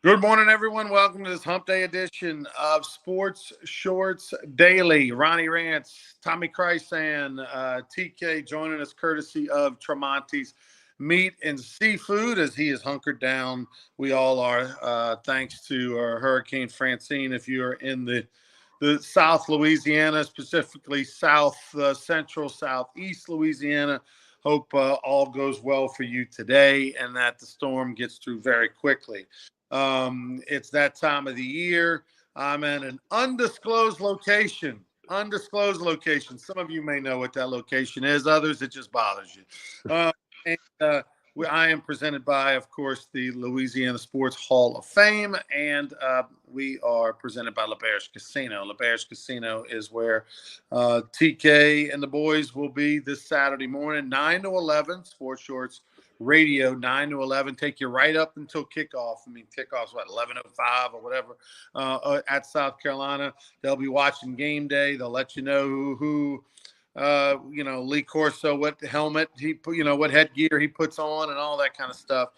Good morning, everyone. Welcome to this Hump Day edition of Sports Shorts Daily. Ronnie Rance, Tommy Chrysan, TK joining us courtesy of Tremonti's Meat and Seafood as he is hunkered down. We all are, thanks to Hurricane Francine. If you are in the South Louisiana, specifically South Central, Southeast Louisiana, hope all goes well for you today and that the storm gets through very quickly. It's that time of the year. I'm at an undisclosed location. Undisclosed location. Some of you may know what that location is. Others, it just bothers you. And I am presented by, of course, the Louisiana Sports Hall of Fame, and we are presented by LaBerge Casino. LaBerge Casino is where TK and the boys will be this Saturday morning, 9 to 11, Sports Shorts Radio, 9 to 11, take you right up until kickoff. I mean, kickoff's what, 11:05 or whatever at South Carolina. They'll be watching game day. They'll let you know who Lee Corso, what helmet he put, what headgear he puts on and all that kind of stuff.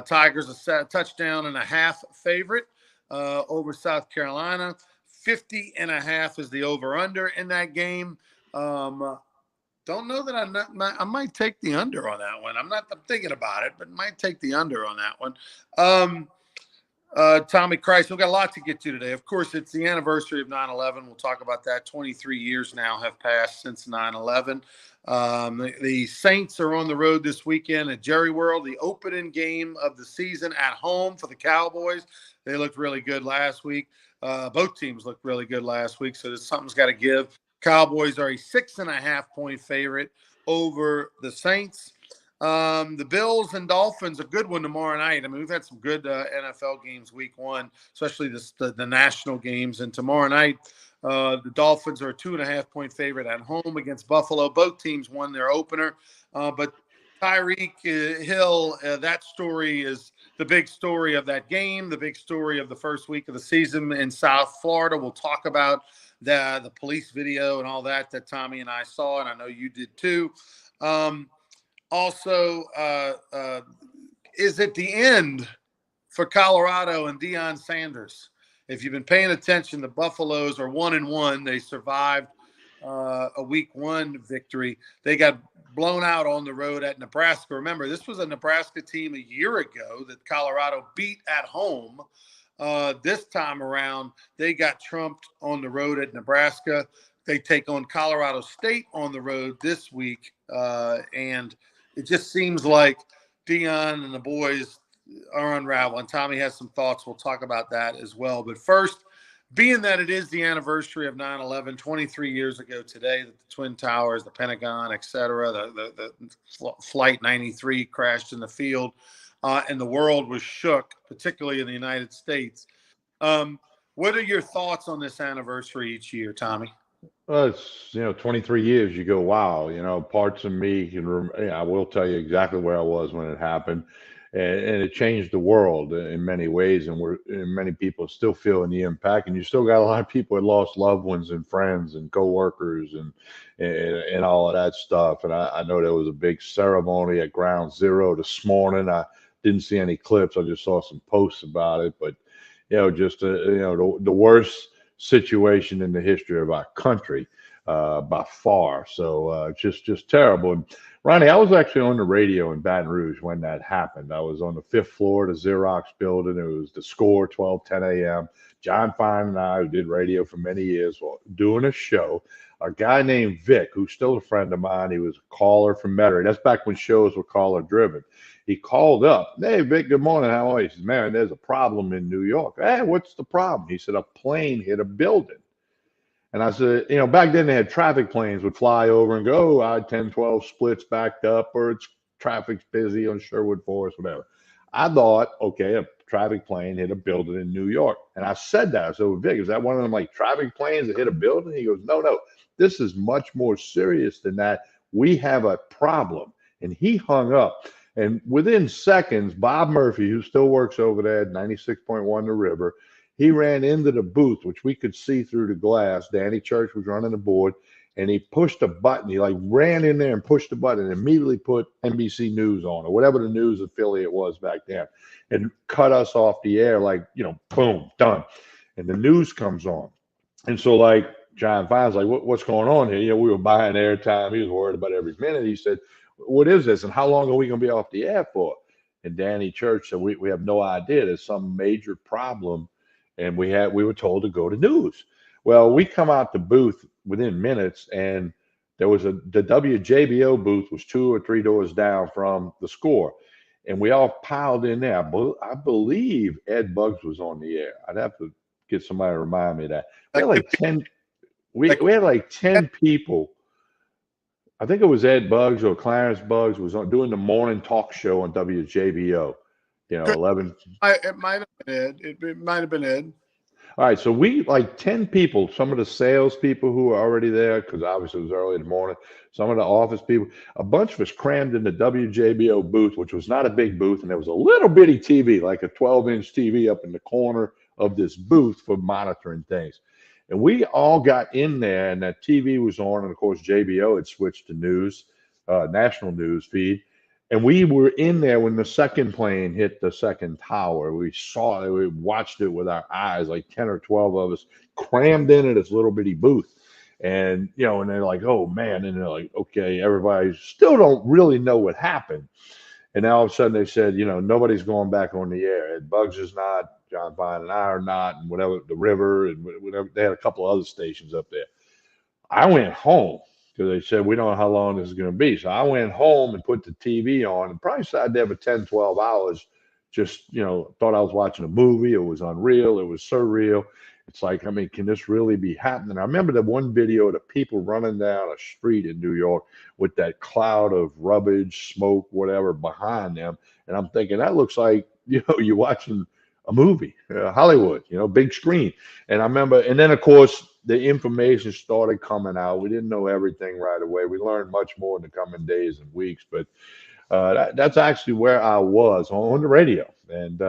Tigers a touchdown and a half favorite over South Carolina. 50.5 is the over-under in that game. Don't know that I might take the under on that one. I'm thinking about it, but might take the under on that one. Tommy Christ, we've got a lot to get to today. Of course, it's the anniversary of 9/11. We'll talk about that. 23 years now have passed since 9/11. The Saints are on the road this weekend at Jerry World, the opening game of the season at home for the Cowboys. They looked really good last week. Both teams looked really good last week, so something's got to give. Cowboys are a 6.5-point favorite over the Saints. The Bills and Dolphins, a good one tomorrow night. I mean, we've had some good NFL games week one, especially the national games. And tomorrow night, the Dolphins are a 2.5-point favorite at home against Buffalo. Both teams won their opener. But Tyreek Hill, that story is the big story of that game, the big story of the first week of the season in South Florida. We'll talk about the police video and all that Tommy and I saw, and I know you did too. Also, is it the end for Colorado and Deion Sanders? If you've been paying attention, the Buffaloes are 1-1. They survived a week one victory. They got blown out on the road at Nebraska. Remember, this was a Nebraska team a year ago that Colorado beat at home. This time around, they got trumped on the road at Nebraska. They take on Colorado State on the road this week. And it just seems like Deion and the boys are unraveling. Tommy has some thoughts. We'll talk about that as well. But first, being that it is the anniversary of 9/11, 23 years ago today, that the Twin Towers, the Pentagon, et cetera, the Flight 93 crashed in the field, and the world was shook, particularly in the United States. What are your thoughts on this anniversary each year, Tommy? Well, it's 23 years. You go, wow. Parts of me I will tell you exactly where I was when it happened, and it changed the world in many ways. And many people still feeling the impact, and you still got a lot of people that lost loved ones and friends and coworkers and all of that stuff. And I know there was a big ceremony at Ground Zero this morning. I didn't see any clips. I just saw some posts about it, but just the worst situation in the history of our country by far. So just terrible. And Ronnie, I was actually on the radio in Baton Rouge when that happened. I was on the 5th floor of the Xerox building. It was the score, 12:10 a.m. John Fine and I, who did radio for many years, were doing a show. A guy named Vic, who's still a friend of mine, he was a caller from Metairie. That's back when shows were caller driven. He called up. Hey, Vic, good morning. How are you? He said, man, there's a problem in New York. Hey, what's the problem? He said, a plane hit a building. And I said, back then they had traffic planes would fly over and go, I-10, 12 splits backed up, or it's traffic's busy on Sherwood Forest, whatever. I thought, okay, a traffic plane hit a building in New York. And I said that. I said, well, Vic, is that one of them like traffic planes that hit a building? He goes, no, this is much more serious than that. We have a problem. And he hung up. And within seconds, Bob Murphy, who still works over there at 96.1 The River, he ran into the booth, which we could see through the glass. Danny Church was running the board. and he pushed a button. He like ran in there and pushed the button and immediately put NBC News on, or whatever the news affiliate was back then, and cut us off the air like, boom, done. And the news comes on. And so like John Fine's like, what's going on here? We were buying airtime. He was worried about every minute. He said, what is this? And how long are we going to be off the air for? And Danny Church said, we have no idea. There's some major problem. And we were told to go to news. Well, we come out the booth within minutes, and there was the WJBO booth was 2 or 3 doors down from the Score. And we all piled in there. I believe Ed Buggs was on the air. I'd have to get somebody to remind me of that. We had like 10. We had like 10 people. I think it was Ed Buggs or Clarence Buggs was doing the morning talk show on WJBO. 11. It might have been Ed. It might have been Ed. All right, so we like 10 people, some of the salespeople who were already there, because obviously it was early in the morning, some of the office people, a bunch of us crammed in the WJBO booth, which was not a big booth, and there was a little bitty TV, like a 12-inch TV up in the corner of this booth for monitoring things. And we all got in there, and that TV was on, and of course JBO had switched to news, national news feed. And we were in there when the second plane hit the second tower. We saw it, we watched it with our eyes, like 10 or 12 of us crammed into this little bitty booth. And, and they're like, oh man. And they're like, okay, everybody still don't really know what happened. And now all of a sudden they said, nobody's going back on the air. Ed Buggs is not, John Vine and I are not, and whatever, the River, and whatever. They had a couple of other stations up there. I went home, because they said, we don't know how long this is going to be. So I went home and put the TV on and probably sat there for 10, 12 hours. Just, thought I was watching a movie. It was unreal. It was surreal. It's like, can this really be happening? I remember that one video of the people running down a street in New York with that cloud of rubbish, smoke, whatever behind them. And I'm thinking, that looks like, you're watching a movie, Hollywood, big screen. And I remember, and then of course, the information started coming out. We didn't know everything right away. We learned much more in the coming days and weeks, but that's actually where I was on the radio. And,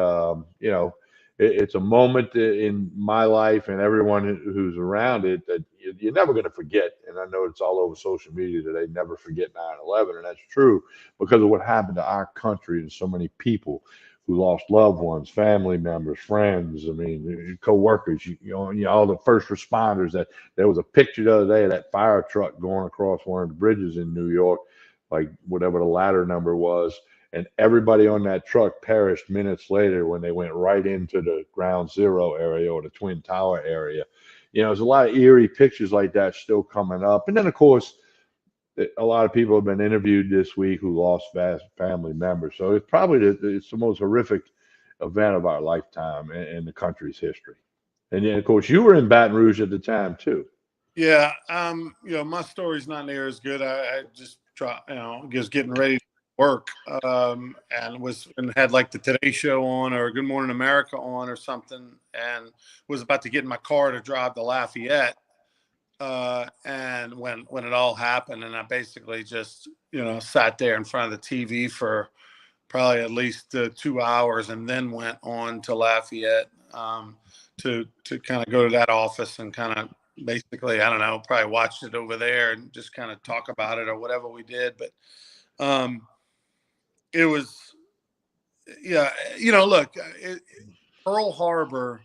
it's a moment in my life and everyone who's around it that you're never going to forget. And I know it's all over social media today, never forget 9/11. And that's true because of what happened to our country and so many people who lost loved ones, family members, friends. Co-workers. All the first responders. That there was a picture the other day of that fire truck going across one of the bridges in New York, like whatever the ladder number was, and everybody on that truck perished minutes later when they went right into the ground zero area or the Twin Tower area. There's a lot of eerie pictures like that still coming up, and then of course, a lot of people have been interviewed this week who lost family members. So it's probably it's the most horrific event of our lifetime in the country's history. And then, of course, you were in Baton Rouge at the time too. Yeah. My story's not near as good. I just just getting ready to work, and had like the Today Show on or Good Morning America on or something, and was about to get in my car to drive to Lafayette. And when it all happened, and I basically just, sat there in front of the TV for probably at least 2 hours, and then went on to Lafayette, to kind of go to that office and kind of basically, I don't know, probably watched it over there and just kind of talk about it or whatever we did. But, it was, yeah, look, Pearl Harbor,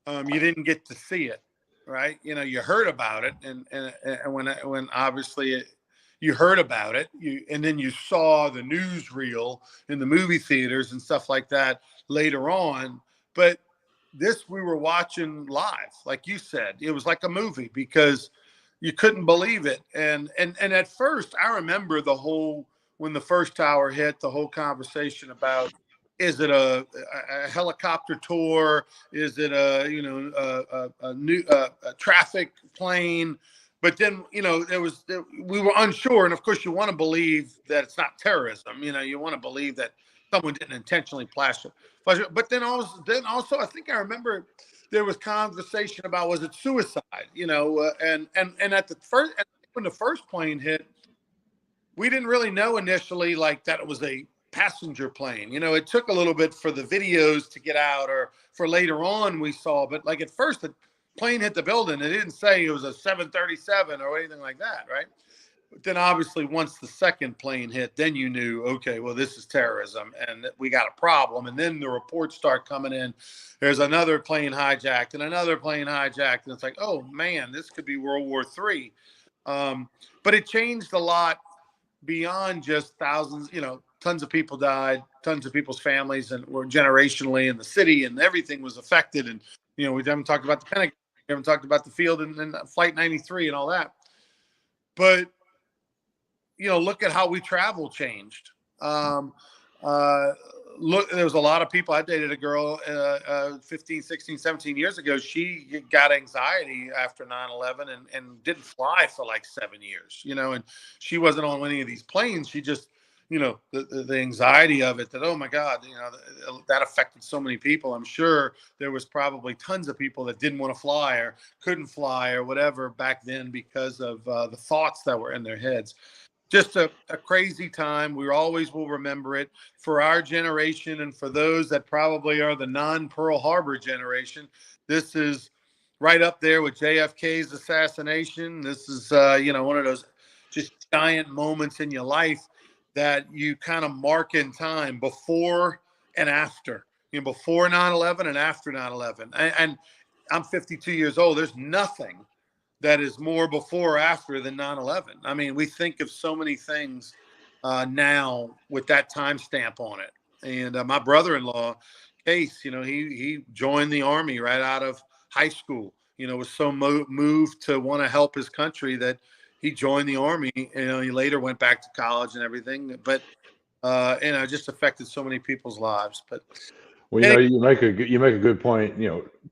you didn't get to see it. Right. You heard about it. And when obviously you heard about it, and then you saw the newsreel in the movie theaters and stuff like that later on. But this, we were watching live, like you said, it was like a movie because you couldn't believe it. And at first I remember when the first tower hit, the whole conversation about, is it a helicopter tour? Is it a new traffic plane? But then we were unsure, and of course you want to believe that it's not terrorism. You want to believe that someone didn't intentionally flash it. But then also I think I remember there was conversation about, was it suicide? And at the first, when the first plane hit, we didn't really know initially like that it was a passenger plane. It took a little bit for the videos to get out, or for later on we saw, but like at first plane hit the building, it didn't say it was a 737 or anything like that, right? But then obviously once the second plane hit, then you knew, okay, well, this is terrorism and we got a problem. And then the reports start coming in. There's another plane hijacked and another plane hijacked. And it's like, oh, man, this could be World War III. But it changed a lot beyond just thousands, tons of people died, tons of people's families and were generationally in the city and everything was affected. And, we haven't talked about the Pentagon. We haven't talked about the field and Flight 93 and all that. But look at how we travel changed. Look, there was a lot of people. I dated a girl 15, 16, 17 years ago. She got anxiety after 9/11 and didn't fly for like 7 years, and she wasn't on any of these planes. She just, the anxiety of it that, oh my God, that affected so many people. I'm sure there was probably tons of people that didn't want to fly or couldn't fly or whatever back then because of the thoughts that were in their heads. Just a crazy time. We always will remember it for our generation and for those that probably are the non-Pearl Harbor generation. This is right up there with JFK's assassination. This is, one of those just giant moments in your life that you kind of mark in time before and after, before 9/11 and after 9/11. And I'm 52 years old. There's nothing that is more before or after than 9/11. I mean, we think of so many things now with that timestamp on it. And my brother-in-law, Case, he joined the Army right out of high school. Was so moved to want to help his country that he joined the Army. He later went back to college and everything, but just affected so many people's lives. But well, you make a good point.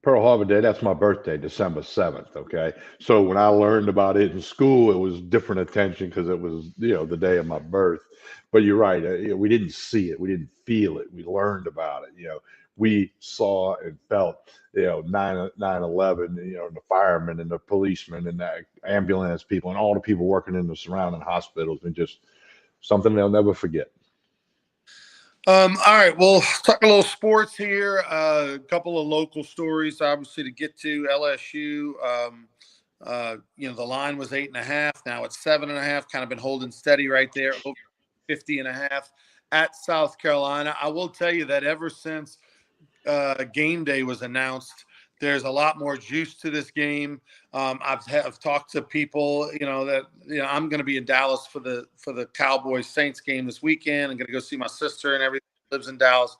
Pearl Harbor Day, that's my birthday, December 7th. Okay. So when I learned about it in school, it was different attention because it was, the day of my birth. But you're right. We didn't see it. We didn't feel it. We learned about it. We saw and felt, 9/11, the firemen and the policemen and the ambulance people and all the people working in the surrounding hospitals, and just something they'll never forget. All right, well, talk a little sports here. A couple of local stories, obviously, to get to. LSU. The line was 8.5. Now it's 7.5. Kind of been holding steady right there, over 50.5 at South Carolina. I will tell you that ever since game day was announced, there's a lot more juice to this game. I've talked to people, that I'm going to be in Dallas for the Cowboys Saints game this weekend. I'm going to go see my sister and everything lives in Dallas.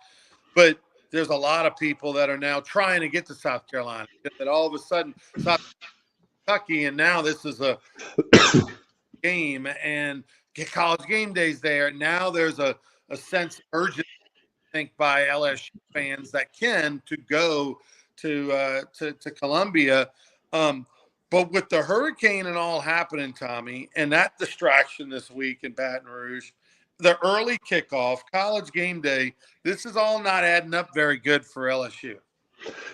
But there's a lot of people that are now trying to get to South Carolina. That all of a sudden, South Kentucky, and now this is a game, and college game days there. Now there's a sense of urgency, I think, by LSU fans that can to go to Columbia. But with the hurricane and all happening, Tommy, and that distraction this week in Baton Rouge, the early kickoff, college game day, this is all not adding up very good for LSU.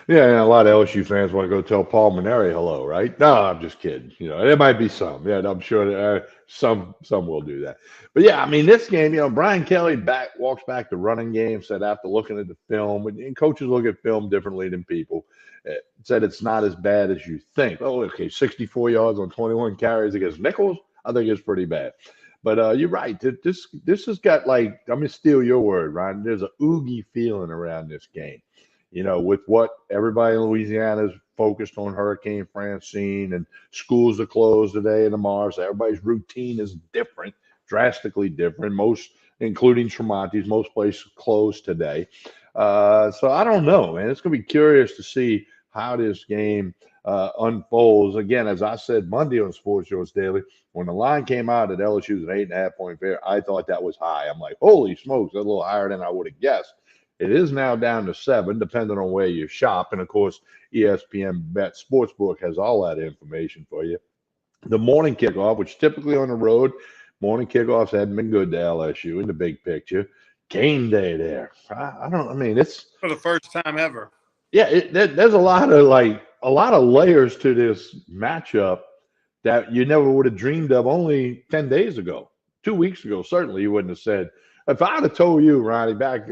Yeah, and a lot of LSU fans want to go tell Paul Maneri hello, right? No, I'm just kidding. There might be some. Yeah, I'm sure some will do that. But yeah, I mean, this game, Brian Kelly walks back the running game, said after looking at the film, and coaches look at film differently than people, said it's not as bad as you think. Oh, okay, 64 yards on 21 carries against Nichols. I think it's pretty bad. But you're right. This has got, like, I'm going to steal your word, Ryan. There's a oogie feeling around this game. With what everybody in Louisiana is focused on Hurricane Francine, and schools are closed today and tomorrow, so everybody's routine is different, drastically different. Most, including Tremonti's, most places closed today. So I don't know, man. It's going to be curious to see how this game unfolds. Again, as I said Monday on Sports Shorts Daily, when the line came out that LSU was an 8.5-point favorite, I thought that was high. I'm like, holy smokes, that's a little higher than I would have guessed. It is now down to 7, depending on where you shop. And, of course, ESPN Bet Sportsbook has all that information for you. The morning kickoff, which typically on the road, morning kickoffs hadn't been good to LSU in the big picture. Game day there. It's for the first time ever. Yeah, there's a lot of layers to this matchup that you never would have dreamed of only 10 days ago. 2 weeks ago, certainly you wouldn't have said. If I'd have told you, Ronnie, back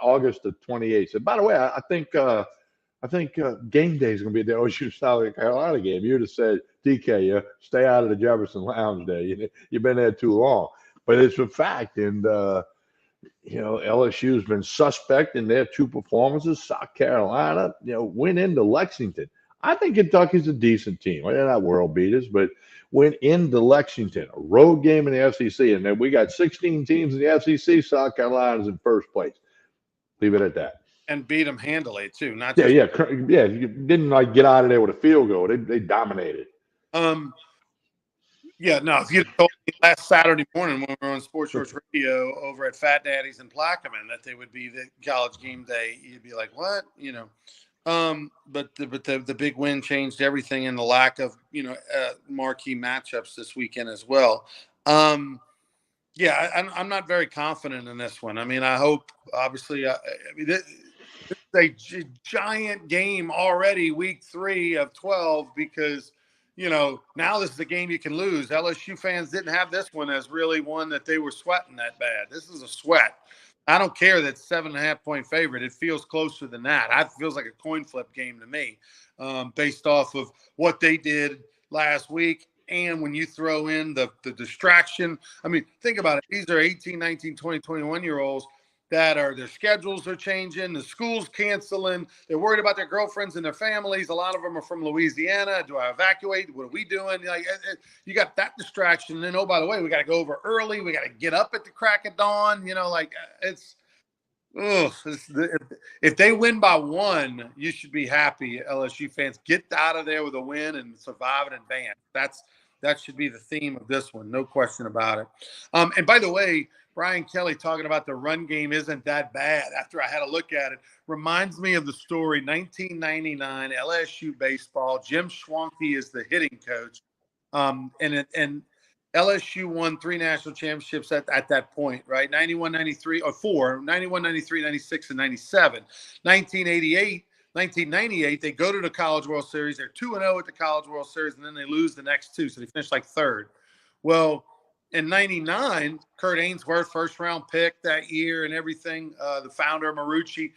August the 28th, said, by the way, I think I think game day is going to be at the OSU South Carolina game. You'd have said, TK, stay out of the Jefferson Lounge day. You've been there too long. But it's a fact. And, LSU's been suspect in their two performances. South Carolina, went into Lexington. I think Kentucky's a decent team. They're not world beaters, but went into Lexington, a road game in the SEC. And then we got 16 teams in the SEC. South Carolina's in first place. Leave it at that. And beat them handily too, not Yeah, just yeah. You didn't get out of there with a field goal. They dominated. Yeah, no. If you told me last Saturday morning when we were on Sports Shorts Radio over at Fat Daddy's in Plaquemine that they would be the college game day, you'd be like, "What?" But the big win changed everything, and the lack of marquee matchups this weekend as well. Yeah, I'm not very confident in this one. I mean, I hope obviously. This is a giant game already, week 3 of 12, because now this is a game you can lose. LSU fans didn't have this one as really one that they were sweating that bad. This is a sweat. I don't care that 7.5-point favorite. It feels closer than that. It feels like a coin flip game to me, based off of what they did last week. And when you throw in the distraction, I mean, think about it. These are 18, 19, 20, 21-year-olds that their schedules are changing, the school's canceling, they're worried about their girlfriends and their families. A lot of them are from Louisiana. Do I evacuate? What are we doing? You got that distraction. And then, oh, by the way, we got to go over early. We got to get up at the crack of dawn. If they win by 1, you should be happy, LSU fans. Get out of there with a win and survive and advance. That should be the theme of this one, no question about it. And by the way, Brian Kelly talking about the run game isn't that bad after I had a look at it. Reminds me of the story, 1999, LSU baseball. Jim Schwanke is the hitting coach. And LSU won 3 national championships at that point, right? 91, 93, or 4, 91, 93, 96, and 97. 1998, they go to the College World Series. They're 2-0 at the College World Series, and then they lose the next 2, so they finish like 3rd. Well, in 99, Kurt Ainsworth, first-round pick that year and everything, the founder of Marucci,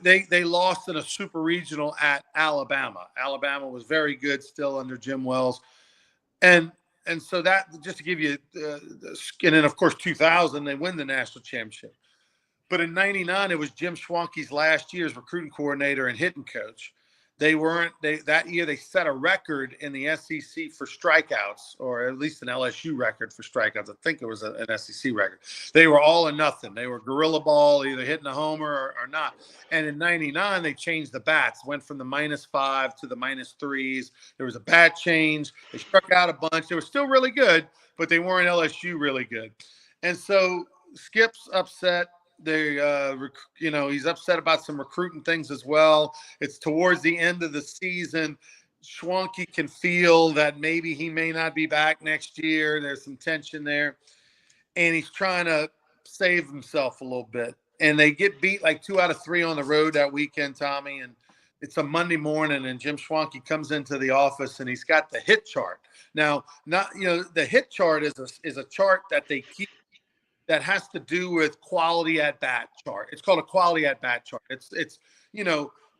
they lost in a super regional at Alabama. Alabama was very good still under Jim Wells. And so that, just to give you and then, of course, 2000, they win the national championship. But in 99, it was Jim Schwanke's last year as recruiting coordinator and hitting coach. That year they set a record in the SEC for strikeouts, or at least an LSU record for strikeouts. I think it was an SEC record. They were all or nothing. They were gorilla ball, either hitting a homer or not. And in 99, they changed the bats, went from the -5 to the -3s. There was a bat change. They struck out a bunch. They were still really good, but they weren't LSU really good. And so Skip's upset. He's upset about some recruiting things as well. It's towards the end of the season. Schwanke can feel that maybe he may not be back next year. There's some tension there. And he's trying to save himself a little bit. And they get beat like 2 out of 3 on the road that weekend, Tommy. And it's a Monday morning, and Jim Schwanke comes into the office, and he's got the hit chart. Now, the hit chart is a chart that they keep that has to do with quality at bat chart. It's called a quality at bat chart. It's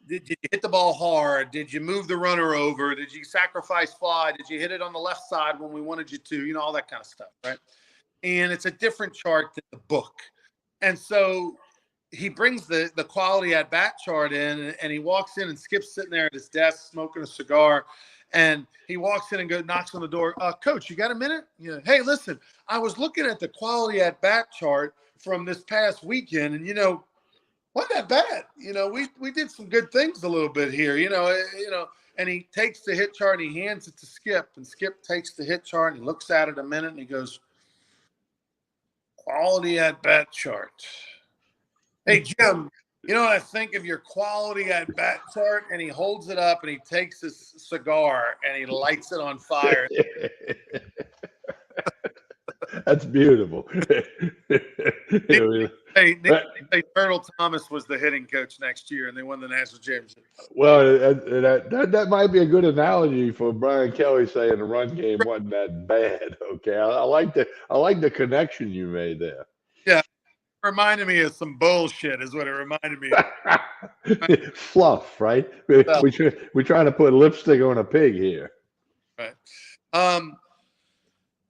did you hit the ball hard? Did you move the runner over? Did you sacrifice fly? Did you hit it on the left side when we wanted you to? All that kind of stuff, right? And it's a different chart than the book. And so he brings the quality at bat chart in, and he walks in, and Skip's sitting there at his desk smoking a cigar. And he walks in and knocks on the door. Coach, you got a minute? Hey, listen, I was looking at the quality at bat chart from this past weekend, and wasn't that bad. We did some good things a little bit here. And he takes the hit chart and he hands it to Skip, and Skip takes the hit chart and he looks at it a minute and he goes, quality at bat chart. Hey, Jim. What I think of your quality at bat chart? And he holds it up and he takes his cigar and he lights it on fire. That's beautiful. Hey, Turtle Thomas was the hitting coach next year, and they won the national championship. Well, that might be a good analogy for Brian Kelly saying the run game wasn't that bad. Okay, I like the connection you made there. Yeah. reminded me of some bullshit, is what it reminded me of. Fluff, right? We're trying to put lipstick on a pig here. Right. Um,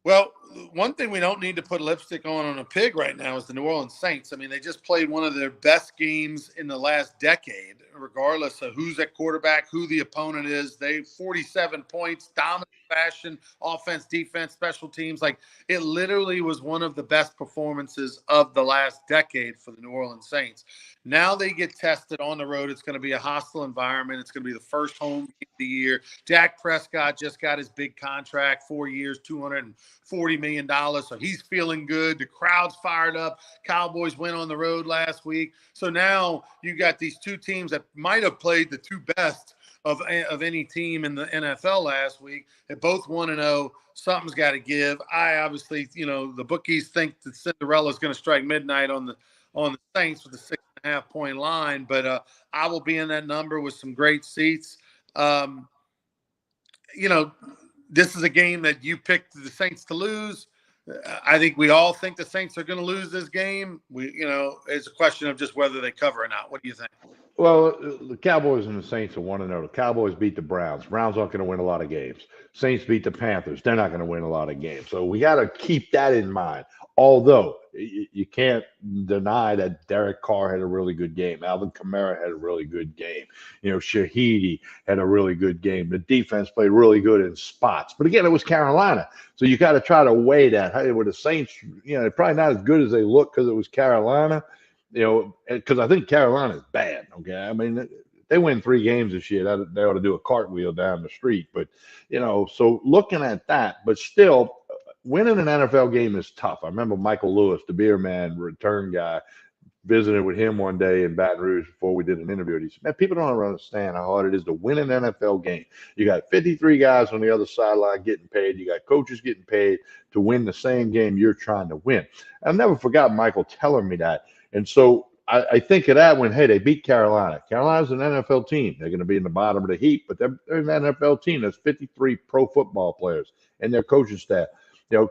Well, one thing we don't need to put lipstick on a pig right now is the New Orleans Saints. I mean, they just played one of their best games in the last decade, regardless of who's at quarterback, who the opponent is. They 47 points, dominant fashion, offense, defense, special teams. Like, it literally was one of the best performances of the last decade for the New Orleans Saints. Now they get tested on the road. It's going to be a hostile environment. It's going to be the first home game of the year. Dak Prescott just got his big contract, 4 years, $240 million. So he's feeling good. The crowd's fired up. Cowboys went on the road last week. So now you got these two teams that might have played the two best of any team in the NFL last week. They both 1-0. Something's got to give. I obviously, the bookies think that Cinderella's going to strike midnight on the Saints with a 6.5-point line, but I will be in that number with some great seats. This is a game that you picked the Saints to lose. I think we all think the Saints are going to lose this game. It's a question of just whether they cover or not. What do you think? Well, the Cowboys and the Saints are 1-0. The Cowboys beat the Browns. Browns aren't going to win a lot of games. Saints beat the Panthers. They're not going to win a lot of games. So we got to keep that in mind. Although you can't deny that Derek Carr had a really good game. Alvin Kamara had a really good game. Shahidi had a really good game. The defense played really good in spots. But again, it was Carolina. So you got to try to weigh that. Hey, with the Saints, they're probably not as good as they look because it was Carolina. Because I think Carolina is bad. Okay, I mean, they win 3 games this year. They ought to do a cartwheel down the street. But so looking at that, but still, winning an NFL game is tough. I remember Michael Lewis, the beer man, return guy, visited with him one day in Baton Rouge before we did an interview. He said, "Man, people don't understand how hard it is to win an NFL game. You got 53 guys on the other sideline getting paid. You got coaches getting paid to win the same game you're trying to win." I'll never forgot Michael telling me that. And so I think of that when, hey, they beat Carolina. Carolina's an NFL team. They're going to be in the bottom of the heap, but they're an NFL team. That's 53 pro football players and their coaching staff.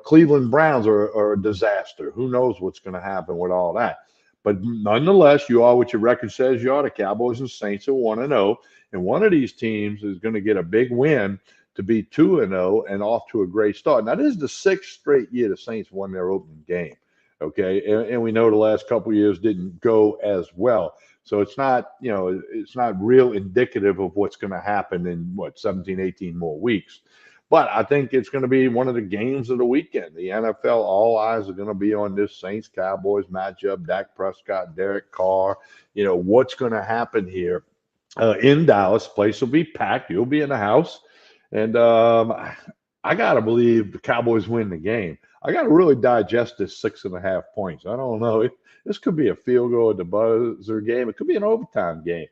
Cleveland Browns are a disaster. Who knows what's going to happen with all that? But nonetheless, you are what your record says you are. The Cowboys and Saints are 1-0, and one of these teams is going to get a big win to be 2-0 and off to a great start. Now, this is the 6th straight year the Saints won their opening game. Okay, and we know the last couple of years didn't go as well. So it's not, it's not real indicative of what's going to happen in 17, 18 more weeks. But I think it's going to be one of the games of the weekend. The NFL, all eyes are going to be on this Saints-Cowboys matchup. Dak Prescott, Derek Carr. What's going to happen here in Dallas? Place will be packed. You'll be in the house. And I got to believe the Cowboys win the game. I got to really digest this 6.5 points. I don't know. This could be a field goal at the buzzer game. It could be an overtime game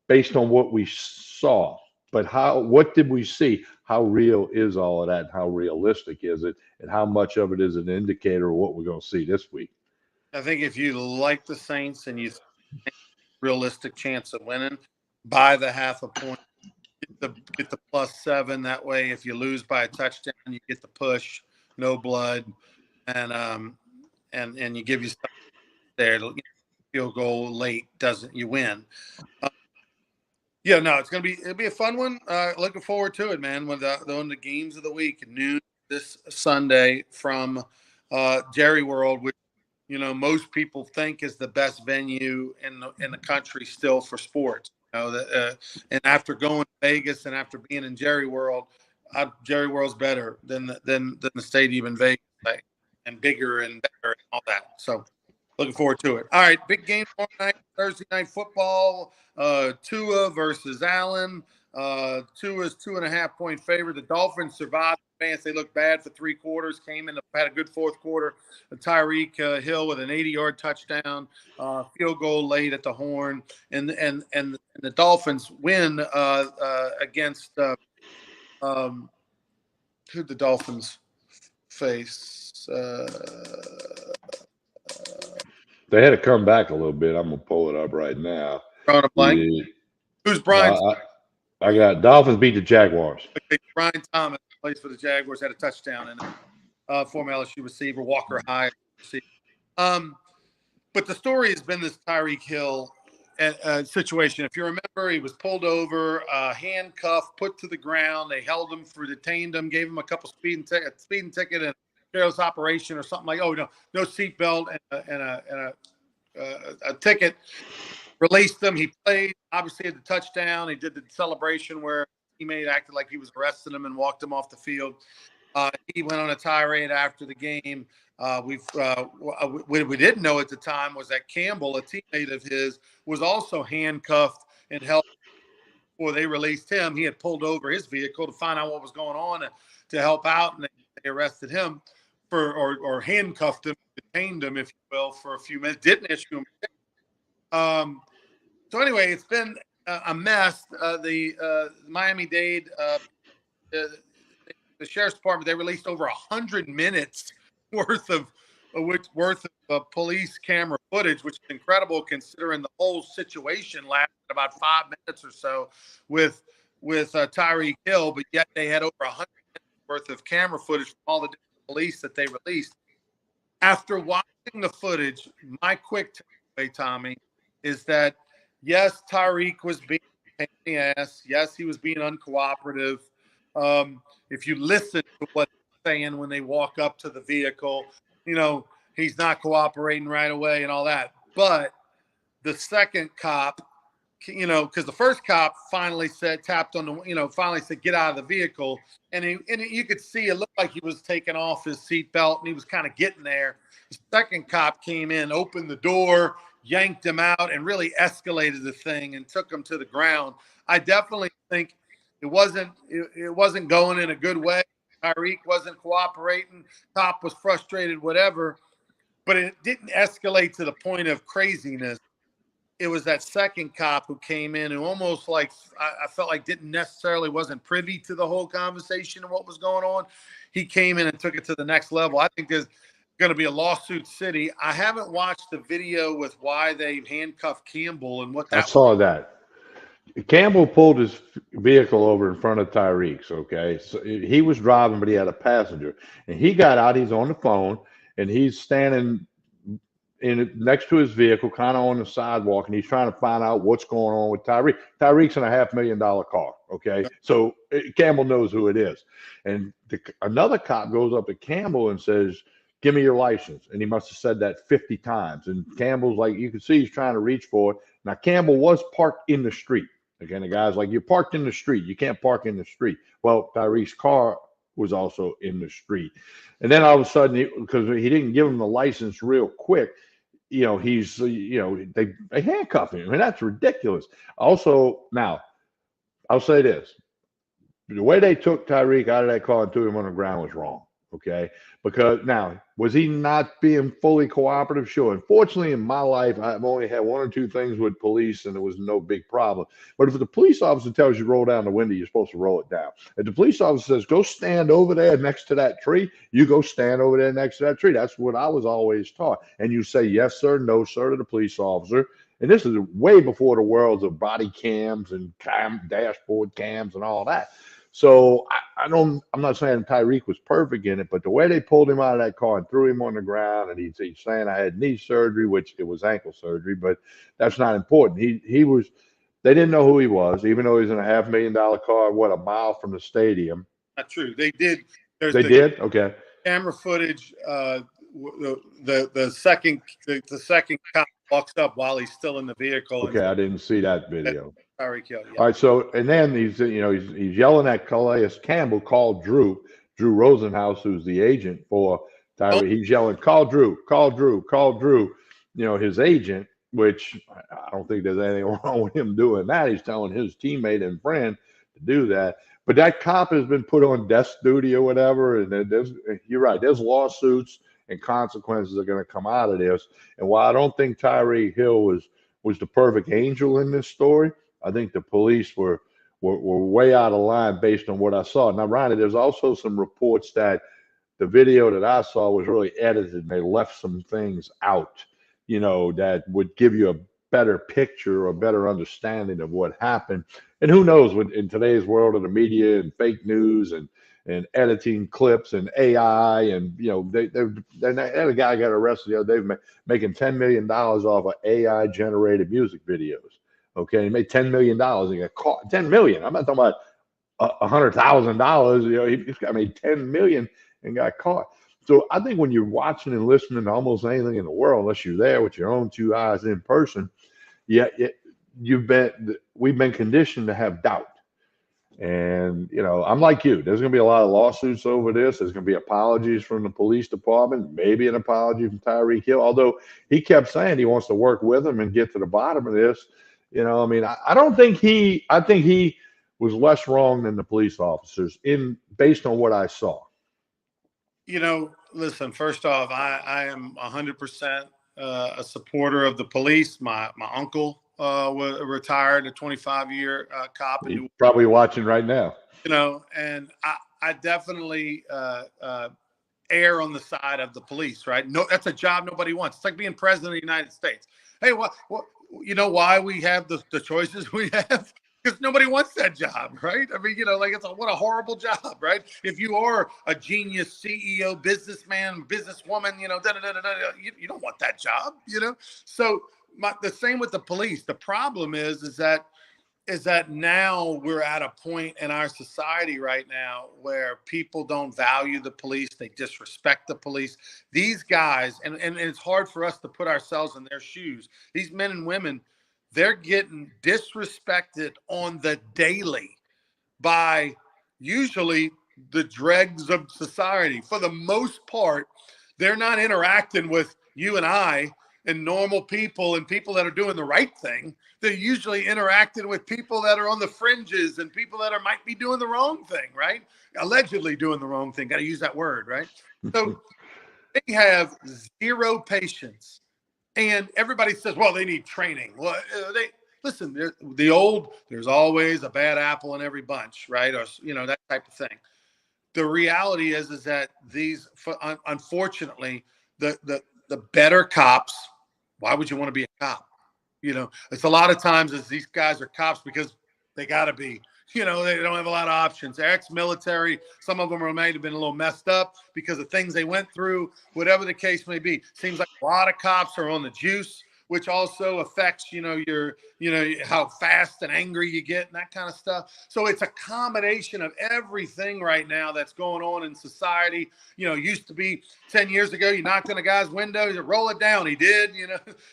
based on what we saw. But what did we see? How real is all of that? How realistic is it? And how much of it is an indicator of what we're going to see this week? I think if you like the Saints and you think realistic chance of winning, buy the 0.5 point. Get the +7. That way, if you lose by a touchdown, you get the push, no blood, and you give yourself there. Field goal late doesn't you win? It'll be a fun one. Looking forward to it, man. When the games of the week at noon this Sunday from Jerry World, which most people think is the best venue in the country still for sports. And after going to Vegas and after being in Jerry World, Jerry World's better than the stadium in Vegas, and bigger and better and all that. So looking forward to it. All right, big game tomorrow night, Thursday night football. Tua versus Allen. Tua's 2.5-point favorite. The Dolphins survived. They looked bad for 3 quarters. Came in, had a good 4th quarter. Tyreek Hill with an 80-yard touchdown, field goal late at the horn, and the Dolphins win against who'd the Dolphins face? They had to come back a little bit. I'm gonna pull it up right now. Drawing a blank. Who's Brian? I got Dolphins beat the Jaguars. Okay, Brian Thomas plays for the Jaguars, had a touchdown in it. Former LSU receiver, Walker High receiver. But the story has been this Tyreek Hill situation. If you remember, he was pulled over, handcuffed, put to the ground. They held him for, detained him, gave him a couple speeding ticket and careless operation or something like. Oh no seatbelt and a ticket. Released him. He played. Obviously had the touchdown. He did the celebration where he teammate acted like he was arresting him and walked him off the field. He went on a tirade after the game. What we didn't know at the time was that Campbell, a teammate of his, was also handcuffed and held before they released him. He had pulled over his vehicle to find out what was going on and to help out, and they arrested him or handcuffed him, detained him, if you will, for a few minutes. Didn't issue him. So anyway, it's been a mess. The Miami-Dade. The sheriff's department, they released over 100 minutes worth of police camera footage, which is incredible considering the whole situation lasted about 5 minutes or so with Tyreek Hill, but yet they had over 100 minutes worth of camera footage from all the different police that they released. After watching the footage, my quick takeaway, Tommy, is that yes, Tyreek was being a pain in the ass. Yes, he was being uncooperative. If you listen to what they're saying when they walk up to the vehicle, he's not cooperating right away and all that. But the second cop, because the first cop finally tapped on the, finally said, get out of the vehicle. And you could see it looked like he was taking off his seatbelt and he was kind of getting there. The second cop came in, opened the door, yanked him out, and really escalated the thing and took him to the ground. I definitely think it wasn't going in a good way. Tyreek wasn't cooperating. Cop was frustrated, whatever. But it didn't escalate to the point of craziness. It was that second cop who came in who almost like I felt like wasn't privy to the whole conversation and what was going on. He came in and took it to the next level. I think there's going to be a lawsuit city. I haven't watched the video with why they handcuffed Campbell and what that. I saw that. Campbell pulled his vehicle over in front of Tyreek's. Okay, so he was driving, but he had a passenger, and he got out. He's on the phone, and he's standing next to his vehicle, kind of on the sidewalk, and he's trying to find out what's going on with Tyreek. Tyreek's in a $500,000 car. Okay, so Campbell knows who it is, and another cop goes up to Campbell and says, "Give me your license," and he must have said that 50 times. And Campbell's like, you can see he's trying to reach for it. Now Campbell was parked in the street. Again, the guy's like, you're parked in the street. You can't park in the street. Well, Tyreek's car was also in the street. And then all of a sudden, because he didn't give him the license real quick, he's, they handcuff him. I mean, that's ridiculous. Also, now, I'll say this. The way they took Tyreek out of that car and threw him on the ground was wrong. Okay. Because now, was he not being fully cooperative? Sure. Unfortunately, in my life, I've only had one or two things with police and it was no big problem. But if the police officer tells you to roll down the window, you're supposed to roll it down. If the police officer says, go stand over there next to that tree, you go stand over there next to that tree. That's what I was always taught. And you say, yes, sir, no, sir, to the police officer. And this is way before the worlds of body cams and dashboard cams and all that. So I'm not saying Tyreek was perfect in it, but the way they pulled him out of that car and threw him on the ground, and he's saying I had knee surgery, which it was ankle surgery, but that's not important. They didn't know who he was, even though he's in a $500,000 car, a mile from the stadium. Not true. They did. They did? Okay. Camera footage. The second cop walks up while he's still in the vehicle. Okay, I didn't see that video. Tyreek Hill. Yeah. All right, so and then he's yelling at Calais Campbell, call Drew Rosenhaus, who's the agent for Tyreek. He's yelling, call Drew, his agent, which I don't think there's anything wrong with him doing that. He's telling his teammate and friend to do that. But that cop has been put on desk duty or whatever, and you're right, there's lawsuits and consequences are going to come out of this. And while I don't think Tyreek Hill was the perfect angel in this story, I think the police were way out of line based on what I saw. Now, Ronnie, there's also some reports that the video that I saw was really edited and they left some things out, that would give you a better picture or better understanding of what happened. And who knows, in today's world of the media and fake news and and editing clips and AI, and they a guy got arrested the other day making $10 million off of AI generated music videos. Okay, he made $10 million and got caught. 10 million. I'm not talking about $100,000. He's got made 10 million and got caught. So I think when you're watching and listening to almost anything in the world, unless you're there with your own two eyes in person, yeah, we've been conditioned to have doubt. And I'm like you. There's going to be a lot of lawsuits over this. There's going to be apologies from the police department, maybe an apology from Tyreek Hill. Although he kept saying he wants to work with him and get to the bottom of this. I mean, I don't think he. I think he was less wrong than the police officers based on what I saw. Listen. First off, I am 100% a supporter of the police. My uncle was retired, a 25-year cop. He's probably watching right now. And I definitely err on the side of the police, right? No, that's a job nobody wants. It's like being president of the United States. Hey, what you know why we have the choices we have? Because nobody wants that job, right? I mean, what a horrible job, right? If you are a genius CEO, businessman, businesswoman, you don't want that job, So the same with the police. The problem is that now we're at a point in our society right now where people don't value the police. They disrespect the police. These guys, and it's hard for us to put ourselves in their shoes. These men and women, they're getting disrespected on the daily by usually the dregs of society. For the most part, they're not interacting with you and I and normal people and people that are doing the right thing. They're usually interacting with people that are on the fringes and people that might be doing the wrong thing, right? Allegedly doing the wrong thing. Got to use that word, right? So they have zero patience. And everybody says, well, they need training. Well, listen, there's always a bad apple in every bunch, right? Or, that type of thing. The reality is that unfortunately, the better cops, why would you want to be a cop? It's a lot of times as these guys are cops because they got to be. They don't have a lot of options. They're ex-military. Some of them might have been a little messed up because of things they went through, whatever the case may be. Seems like a lot of cops are on the juice, which also affects, your how fast and angry you get and that kind of stuff. So it's a combination of everything right now that's going on in society. Used to be 10 years ago, you knocked on a guy's window, you roll it down. He did,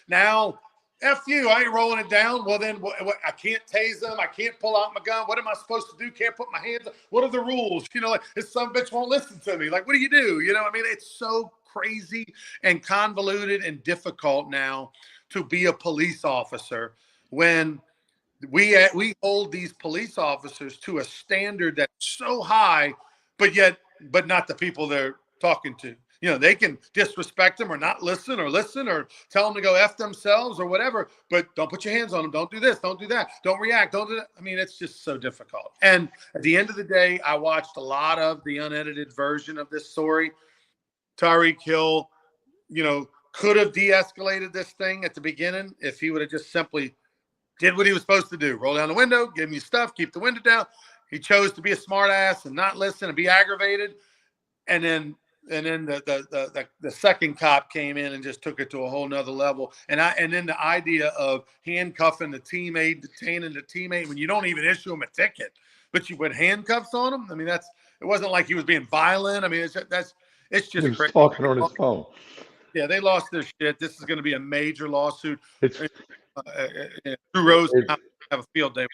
now. F you, I ain't rolling it down. Well, then I can't tase them. I can't pull out my gun. What am I supposed to do? Can't put my hands up. What are the rules? This some bitch won't listen to me. Like, what do you do? I mean, it's so crazy and convoluted and difficult now to be a police officer when we hold these police officers to a standard that's so high, but not the people they're talking to. They can disrespect them or not listen or tell them to go F themselves or whatever, but don't put your hands on them. Don't do this. Don't do that. Don't react. Don't do that. I mean, it's just so difficult. And at the end of the day, I watched a lot of the unedited version of this story. Tyreek Hill, could have de-escalated this thing at the beginning if he would have just simply did what he was supposed to do. Roll down the window, give him your stuff, keep the window down. He chose to be a smart ass and not listen and be aggravated. And then the second cop came in and just took it to a whole nother level. And then the idea of handcuffing the teammate, detaining the teammate when you don't even issue him a ticket, but you put handcuffs on him. I mean, it wasn't like he was being violent. I mean, it's just he was crazy. Talking on his phone. Yeah, they lost their shit. This is going to be a major lawsuit. It's Drew Rose have a field day.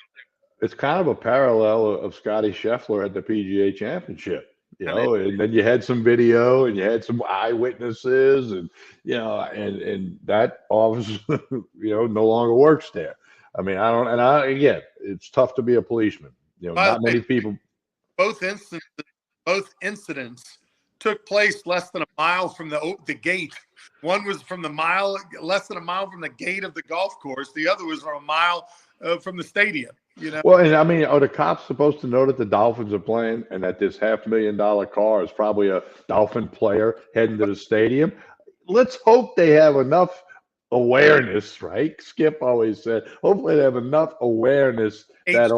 It's kind of a parallel of Scotty Scheffler at the PGA Championship. And then you had some video and you had some eyewitnesses and and that officer no longer works there. I mean, again, it's tough to be a policeman. Not many people. Both incidents took place less than a mile from the gate. One was from less than a mile from the gate of the golf course. The other was from a mile from the stadium. Well, and I mean, are the cops supposed to know that the Dolphins are playing and that this $500,000 car is probably a Dolphin player heading to the stadium? Let's hope they have enough awareness, right? Skip always said, hopefully they have enough awareness that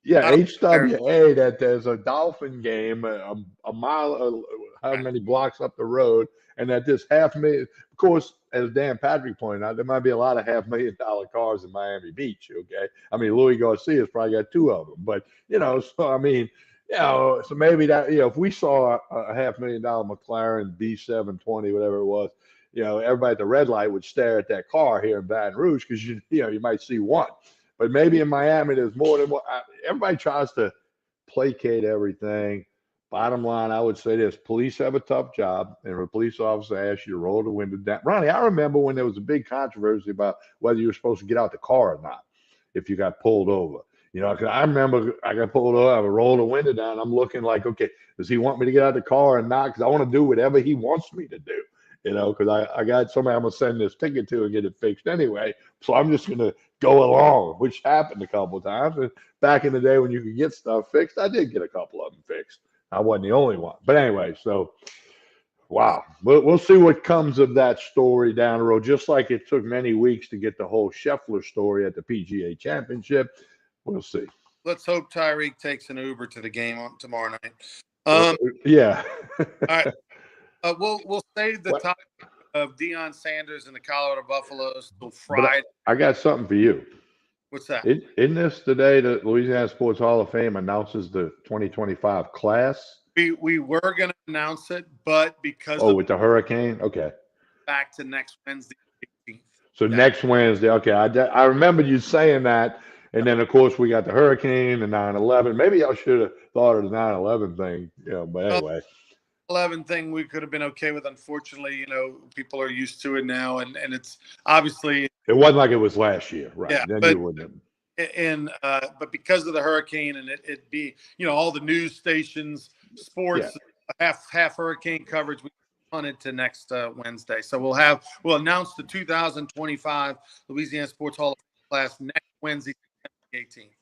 Yeah, Not a HWA, that there's a Dolphin game a mile, how many blocks up the road, and that this half million, of course, as Dan Patrick pointed out, there might be a lot of $500,000 cars in Miami Beach. Okay. I mean, Louis Garcia's probably got two of them, but, so I mean, so maybe that, if we saw a $500,000 McLaren B720, whatever it was, everybody at the red light would stare at that car here in Baton Rouge because, you might see one. But maybe in Miami, there's more than one. Everybody tries to placate everything. Bottom line, I would say this: police have a tough job, and if a police officer asks you to roll the window down, Ronnie, I remember when there was a big controversy about whether you were supposed to get out the car or not if you got pulled over. Because I remember I got pulled over, I would roll the window down. I'm looking like, okay, does he want me to get out of the car or not? Because I want to do whatever he wants me to do. Because I got somebody I'm gonna send this ticket to and get it fixed anyway. So I'm just gonna go along, which happened a couple of times. And back in the day when you could get stuff fixed, I did get a couple of them fixed. I wasn't the only one. But anyway, so wow. We'll see what comes of that story down the road. Just like it took many weeks to get the whole Scheffler story at the PGA Championship. We'll see. Let's hope Tyreek takes an Uber to the game on tomorrow night. Yeah. All right. We'll save the topic of Deion Sanders and the Colorado Buffaloes till Friday. I got something for you. What's that? Isn't this the day that Louisiana Sports Hall of Fame announces the 2025 class? We were going to announce it, but because with the hurricane? Okay. Back to next Wednesday. 18th. So next Wednesday. Okay. I remember you saying that. And then, of course, we got the hurricane, the 9/11. Maybe I should have thought of the 9/11 thing. But anyway. 11 thing we could have been okay with. Unfortunately, people are used to it now, and it's obviously it wasn't like it was last year, right? Yeah, then but, you wouldn't. But because of the hurricane and it be all the news stations, sports, half hurricane coverage, we punted to next Wednesday. So we'll announce the 2025 Louisiana Sports Hall of Fame class next Wednesday, September 18th.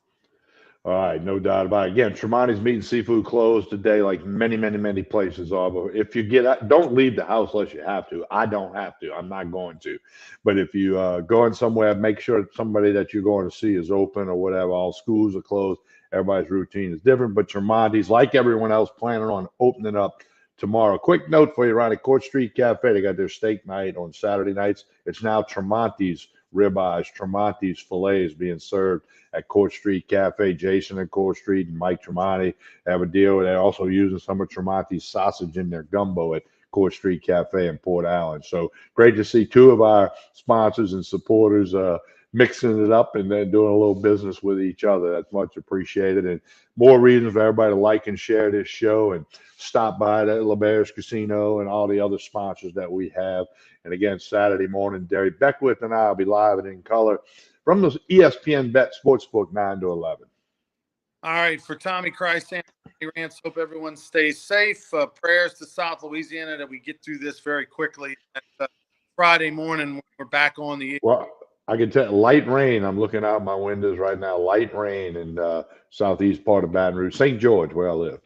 All right, no doubt about it. Again, Tremonti's Meat and Seafood closed today, like many, many, many places are. But if you get out, don't leave the house unless you have to. I don't have to. I'm not going to. But if you going somewhere, make sure somebody that you're going to see is open or whatever. All schools are closed. Everybody's routine is different. But Tremonti's, like everyone else, planning on opening up tomorrow. Quick note for you, Ronnie. Court Street Cafe, they got their steak night on Saturday nights. It's now Tremonti's ribeyes, Tremonti's fillets being served at Court Street Cafe. Jason and Court Street and Mike Tremonti have a deal. They're also using some of Tremonti's sausage in their gumbo at Court Street Cafe in Port Allen. So great to see two of our sponsors and supporters mixing it up and then doing a little business with each other. That's much appreciated. And more reasons for everybody to like and share this show and stop by the LeBare's Casino and all the other sponsors that we have. And again, Saturday morning, Derry Beckwith and I will be live and in color from the ESPN Bet Sportsbook 9 to 11. All right, for Tommy Christ and Rance, hope everyone stays safe. Prayers to South Louisiana that we get through this very quickly. Friday morning, we're back on the. Well, I can tell light rain. I'm looking out my windows right now. Light rain in southeast part of Baton Rouge, St. George, where I live.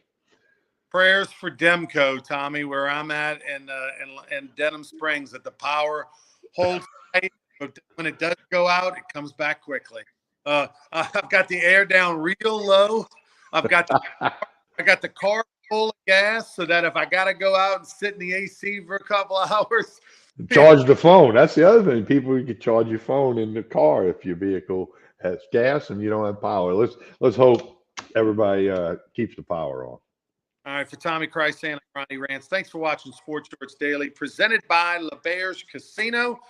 Prayers for Demco, Tommy, where I'm at, and Denham Springs, that the power holds tight. But when it does go out, it comes back quickly. I've got the air down real low. I got the car full of gas, so that if I got to go out and sit in the AC for a couple of hours, charge the phone. That's the other thing. People, you can charge your phone in the car if your vehicle has gas and you don't have power. Let's hope everybody keeps the power on. All right, for Tommy Christ and Ronnie Rance, thanks for watching Sports Shorts Daily, presented by LeBare's Casino.